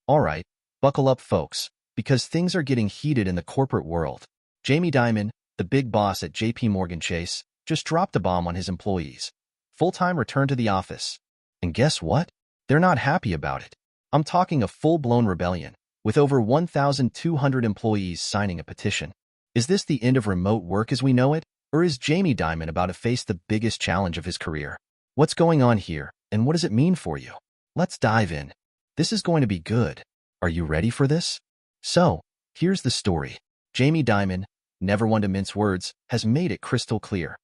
All right, buckle up, folks, because things are getting heated in the corporate world. Jamie Dimon, the big boss at JPMorgan Chase, just dropped a bomb on his employees. Full-time return to the office. And guess what? They're not happy about it. I'm talking a full-blown rebellion, with over 1,200 employees signing a petition. Is this the end of remote work as we know it? Or is Jamie Dimon about to face the biggest challenge of his career? What's going on here, and what does it mean for you? Let's dive in. This is going to be good. Are you ready for this? So, here's the story. Jamie Dimon, never one to mince words, has made it crystal clear.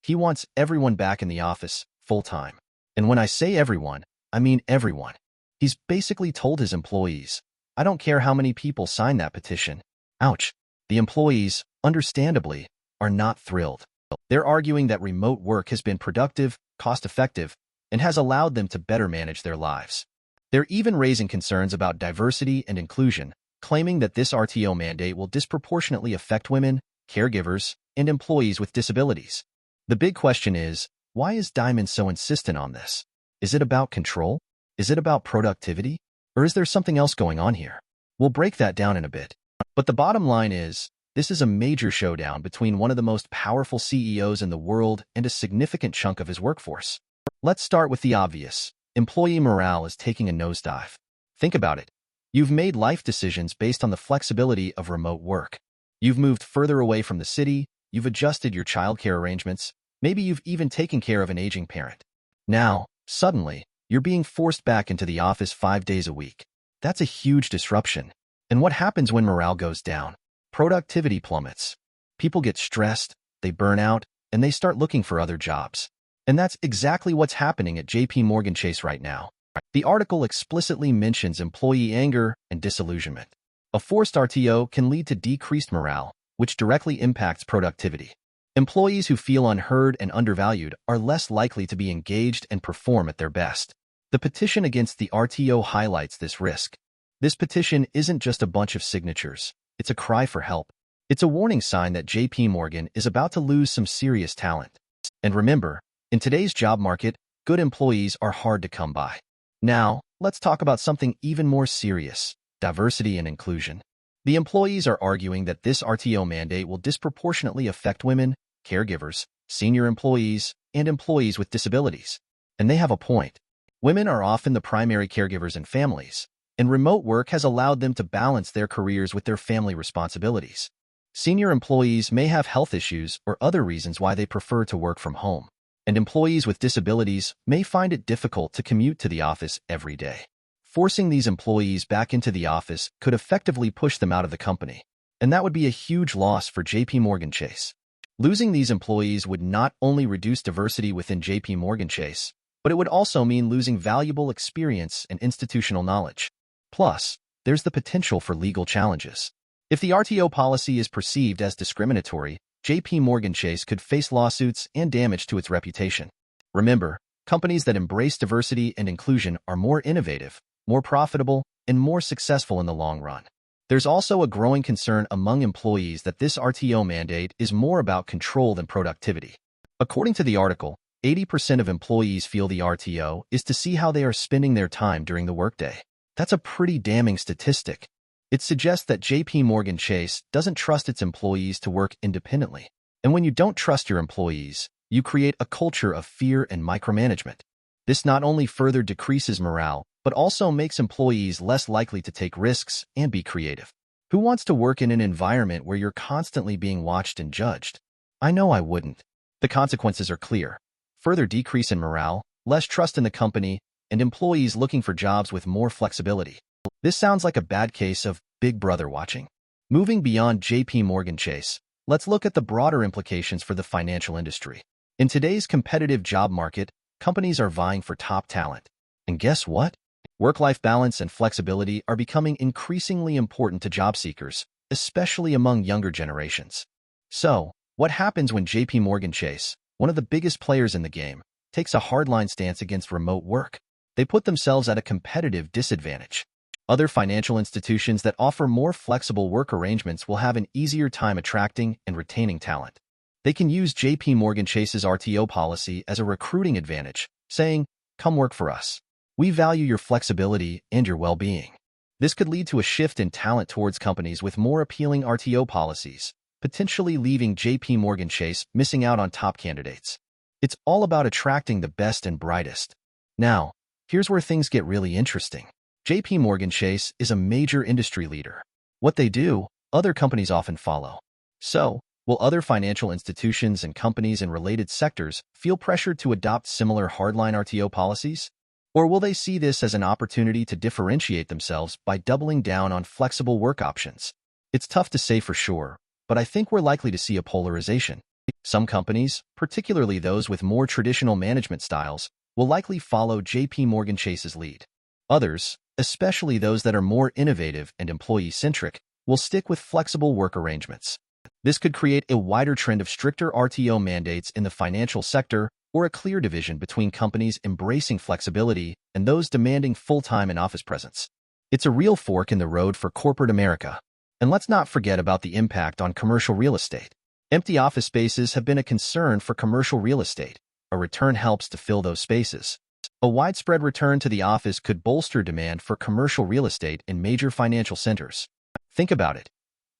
He wants everyone back in the office, full-time. And when I say everyone, I mean everyone. He's basically told his employees, I don't care how many people sign that petition. Ouch. The employees, understandably, are not thrilled. They're arguing that remote work has been productive, cost-effective, and has allowed them to better manage their lives. They're even raising concerns about diversity and inclusion, claiming that this RTO mandate will disproportionately affect women, caregivers, and employees with disabilities. The big question is, why is Dimon so insistent on this? Is it about control? Is it about productivity? Or is there something else going on here? We'll break that down in a bit. But the bottom line is, this is a major showdown between one of the most powerful CEOs in the world and a significant chunk of his workforce. Let's start with the obvious. Employee morale is taking a nosedive. Think about it. You've made life decisions based on the flexibility of remote work. You've moved further away from the city, you've adjusted your childcare arrangements, maybe you've even taken care of an aging parent. Now, suddenly, you're being forced back into the office 5 days a week. That's a huge disruption. And what happens when morale goes down? Productivity plummets. People get stressed, they burn out, and they start looking for other jobs. And that's exactly what's happening at JPMorgan Chase right now. The article explicitly mentions employee anger and disillusionment. A forced RTO can lead to decreased morale, which directly impacts productivity. Employees who feel unheard and undervalued are less likely to be engaged and perform at their best. The petition against the RTO highlights this risk. This petition isn't just a bunch of signatures. It's a cry for help. It's a warning sign that JPMorgan is about to lose some serious talent. And remember, in today's job market, good employees are hard to come by. Now, let's talk about something even more serious, diversity and inclusion. The employees are arguing that this RTO mandate will disproportionately affect women, caregivers, senior employees, and employees with disabilities. And they have a point. Women are often the primary caregivers in families, and remote work has allowed them to balance their careers with their family responsibilities. Senior employees may have health issues or other reasons why they prefer to work from home. And employees with disabilities may find it difficult to commute to the office every day. Forcing these employees back into the office could effectively push them out of the company, and that would be a huge loss for JPMorgan Chase. Losing these employees would not only reduce diversity within JPMorgan Chase, but it would also mean losing valuable experience and institutional knowledge. Plus, there's the potential for legal challenges. If the RTO policy is perceived as discriminatory, JPMorgan Chase could face lawsuits and damage to its reputation. Remember, companies that embrace diversity and inclusion are more innovative, more profitable, and more successful in the long run. There's also a growing concern among employees that this RTO mandate is more about control than productivity. According to the article, 80% of employees feel the RTO is to see how they are spending their time during the workday. That's a pretty damning statistic. It suggests that JPMorgan Chase doesn't trust its employees to work independently. And when you don't trust your employees, you create a culture of fear and micromanagement. This not only further decreases morale, but also makes employees less likely to take risks and be creative. Who wants to work in an environment where you're constantly being watched and judged? I know I wouldn't. The consequences are clear. Further decrease in morale, less trust in the company, and employees looking for jobs with more flexibility. This sounds like a bad case of Big Brother watching. Moving beyond JPMorgan Chase, let's look at the broader implications for the financial industry. In today's competitive job market, companies are vying for top talent. And guess what? Work-life balance and flexibility are becoming increasingly important to job seekers, especially among younger generations. So, what happens when JPMorgan Chase, one of the biggest players in the game, takes a hardline stance against remote work? They put themselves at a competitive disadvantage. Other financial institutions that offer more flexible work arrangements will have an easier time attracting and retaining talent. They can use JPMorgan Chase's RTO policy as a recruiting advantage, saying, "Come work for us. We value your flexibility and your well-being." This could lead to a shift in talent towards companies with more appealing RTO policies, potentially leaving JPMorgan Chase missing out on top candidates. It's all about attracting the best and brightest. Now, here's where things get really interesting. JPMorgan Chase is a major industry leader. What they do, other companies often follow. So, will other financial institutions and companies in related sectors feel pressured to adopt similar hardline RTO policies? Or will they see this as an opportunity to differentiate themselves by doubling down on flexible work options? It's tough to say for sure, but I think we're likely to see a polarization. Some companies, particularly those with more traditional management styles, will likely follow JPMorgan Chase's lead. Others, especially those that are more innovative and employee-centric, will stick with flexible work arrangements. This could create a wider trend of stricter RTO mandates in the financial sector, or a clear division between companies embracing flexibility and those demanding full-time in-office presence. It's a real fork in the road for corporate America. And let's not forget about the impact on commercial real estate. Empty office spaces have been a concern for commercial real estate. A return helps to fill those spaces. A widespread return to the office could bolster demand for commercial real estate in major financial centers. Think about it.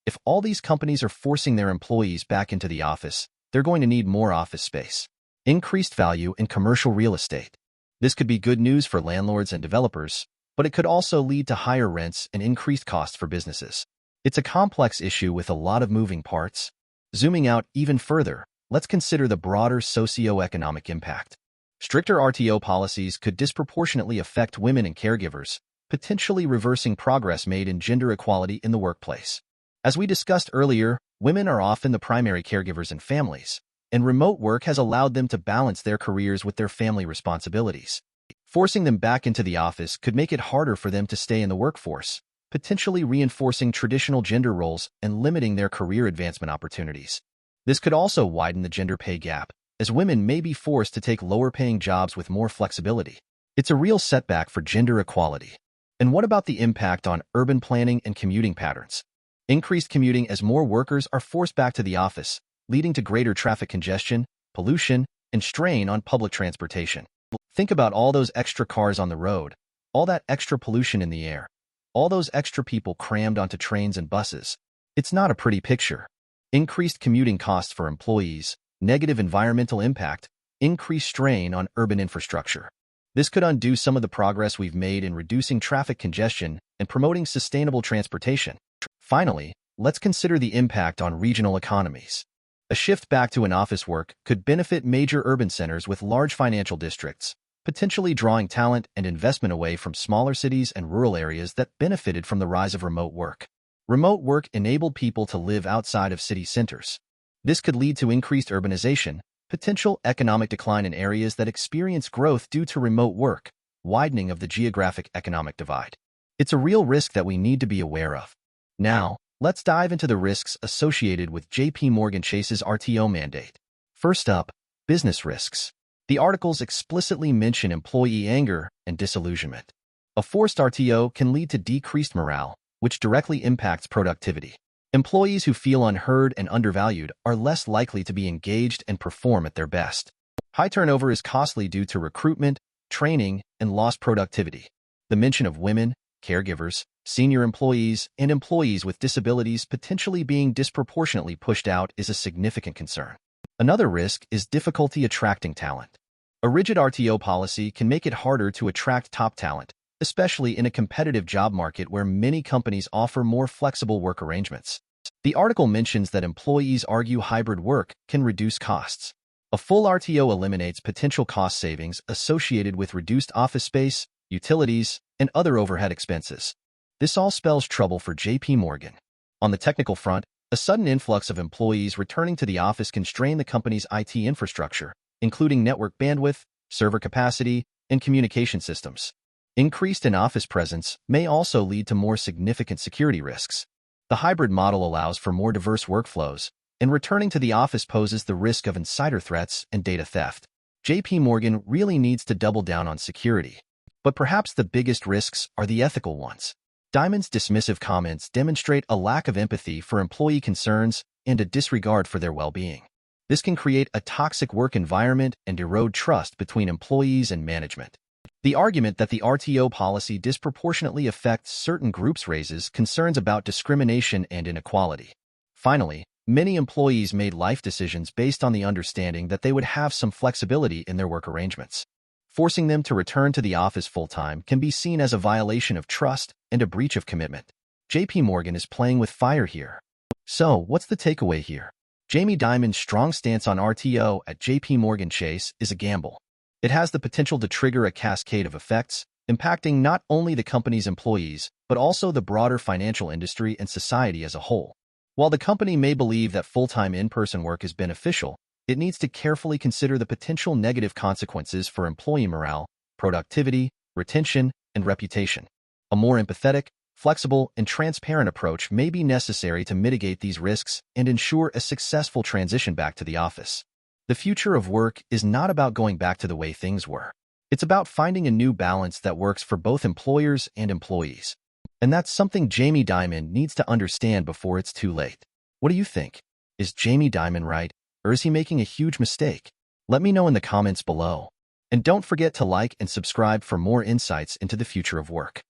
If all these companies are forcing their employees back into the office, they're going to need more office space. Increased value in commercial real estate. This could be good news for landlords and developers, but it could also lead to higher rents and increased costs for businesses. It's a complex issue with a lot of moving parts. Zooming out even further, let's consider the broader socioeconomic impact. Stricter RTO policies could disproportionately affect women and caregivers, potentially reversing progress made in gender equality in the workplace. As we discussed earlier, women are often the primary caregivers in families, and remote work has allowed them to balance their careers with their family responsibilities. Forcing them back into the office could make it harder for them to stay in the workforce, potentially reinforcing traditional gender roles and limiting their career advancement opportunities. This could also widen the gender pay gap, as women may be forced to take lower-paying jobs with more flexibility. It's a real setback for gender equality. And what about the impact on urban planning and commuting patterns? Increased commuting as more workers are forced back to the office, leading to greater traffic congestion, pollution, and strain on public transportation. Think about all those extra cars on the road, all that extra pollution in the air, all those extra people crammed onto trains and buses. It's not a pretty picture. Increased commuting costs for employees, negative environmental impact, increased strain on urban infrastructure. This could undo some of the progress we've made in reducing traffic congestion and promoting sustainable transportation. Finally, let's consider the impact on regional economies. A shift back to in-office work could benefit major urban centers with large financial districts, potentially drawing talent and investment away from smaller cities and rural areas that benefited from the rise of remote work. Remote work enabled people to live outside of city centers. This could lead to increased urbanization, potential economic decline in areas that experience growth due to remote work, widening of the geographic economic divide. It's a real risk that we need to be aware of. Now, let's dive into the risks associated with JPMorgan Chase's RTO mandate. First up, business risks. The articles explicitly mention employee anger and disillusionment. A forced RTO can lead to decreased morale, which directly impacts productivity. Employees who feel unheard and undervalued are less likely to be engaged and perform at their best. High turnover is costly due to recruitment, training, and lost productivity. The mention of women, caregivers, senior employees, and employees with disabilities potentially being disproportionately pushed out is a significant concern. Another risk is difficulty attracting talent. A rigid RTO policy can make it harder to attract top talent, especially in a competitive job market where many companies offer more flexible work arrangements. The article mentions that employees argue hybrid work can reduce costs. A full RTO eliminates potential cost savings associated with reduced office space, utilities, and other overhead expenses. This all spells trouble for JPMorgan. On the technical front, a sudden influx of employees returning to the office can strain the company's IT infrastructure, including network bandwidth, server capacity, and communication systems. Increased in-office presence may also lead to more significant security risks. The hybrid model allows for more diverse workflows, and returning to the office poses the risk of insider threats and data theft. JPMorgan really needs to double down on security. But perhaps the biggest risks are the ethical ones. Dimon's dismissive comments demonstrate a lack of empathy for employee concerns and a disregard for their well-being. This can create a toxic work environment and erode trust between employees and management. The argument that the RTO policy disproportionately affects certain groups raises concerns about discrimination and inequality. Finally, many employees made life decisions based on the understanding that they would have some flexibility in their work arrangements. Forcing them to return to the office full-time can be seen as a violation of trust and a breach of commitment. JP Morgan is playing with fire here. So, what's the takeaway here? Jamie Dimon's strong stance on RTO at JP Morgan Chase is a gamble. It has the potential to trigger a cascade of effects, impacting not only the company's employees, but also the broader financial industry and society as a whole. While the company may believe that full-time in-person work is beneficial, it needs to carefully consider the potential negative consequences for employee morale, productivity, retention, and reputation. A more empathetic, flexible, and transparent approach may be necessary to mitigate these risks and ensure a successful transition back to the office. The future of work is not about going back to the way things were. It's about finding a new balance that works for both employers and employees. And that's something Jamie Dimon needs to understand before it's too late. What do you think? Is Jamie Dimon right, or is he making a huge mistake? Let me know in the comments below. And don't forget to like and subscribe for more insights into the future of work.